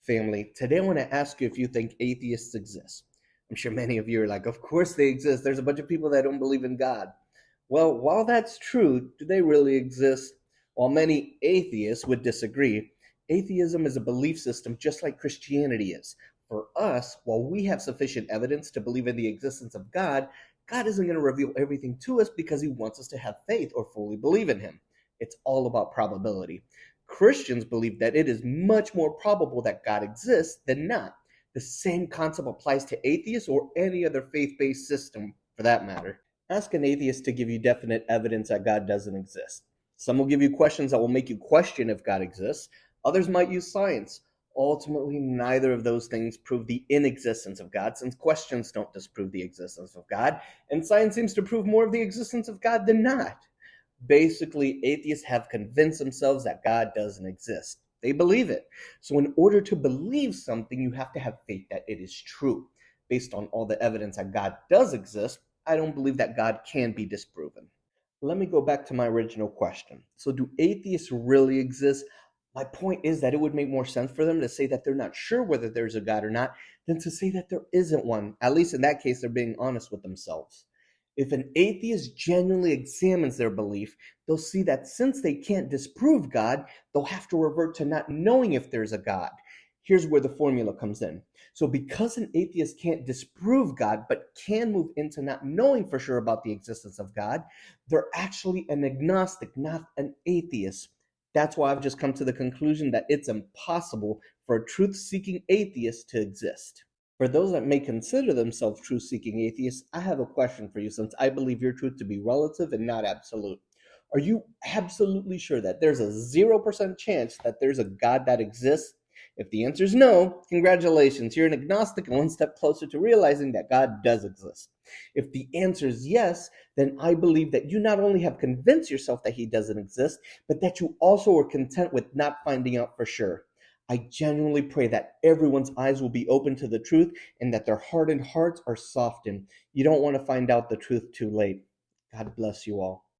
family. Today I want to ask you if you think atheists exist. I'm sure many of you are like, of course they exist. There's a bunch of people that don't believe in God. Well, while that's true, do they really exist? While many atheists would disagree, atheism is a belief system just like Christianity is. For us, while we have sufficient evidence to believe in the existence of God, God isn't going to reveal everything to us because he wants us to have faith or fully believe in him. It's all about probability. Christians believe that it is much more probable that God exists than not. The same concept applies to atheists or any other faith-based system for that matter. Ask an atheist to give you definite evidence that God doesn't exist. Some will give you questions that will make you question if God exists. Others might use science. Ultimately, neither of those things prove the inexistence of God, since questions don't disprove the existence of God, and science seems to prove more of the existence of God than not. Basically, atheists have convinced themselves that God doesn't exist. They believe it. So in order to believe something, you have to have faith that it is true. Based on all the evidence that God does exist, I don't believe that God can be disproven. Let me go back to my original question. So do atheists really exist? My point is that it would make more sense for them to say that they're not sure whether there's a God or not than to say that there isn't one. At least in that case, they're being honest with themselves. If an atheist genuinely examines their belief, they'll see that since they can't disprove God, they'll have to revert to not knowing if there's a God. Here's where the formula comes in. So because an atheist can't disprove God, but can move into not knowing for sure about the existence of God, they're actually an agnostic, not an atheist. That's why I've just come to the conclusion that it's impossible for a truth-seeking atheist to exist. For those that may consider themselves truth-seeking atheists, I have a question for you since I believe your truth to be relative and not absolute. Are you absolutely sure that there's a 0% chance that there's a God that exists? If the answer is no, congratulations, you're an agnostic and one step closer to realizing that God does exist. If the answer is yes, then I believe that you not only have convinced yourself that he doesn't exist, but that you also are content with not finding out for sure. I genuinely pray that everyone's eyes will be open to the truth and that their hardened hearts are softened. You don't want to find out the truth too late. God bless you all.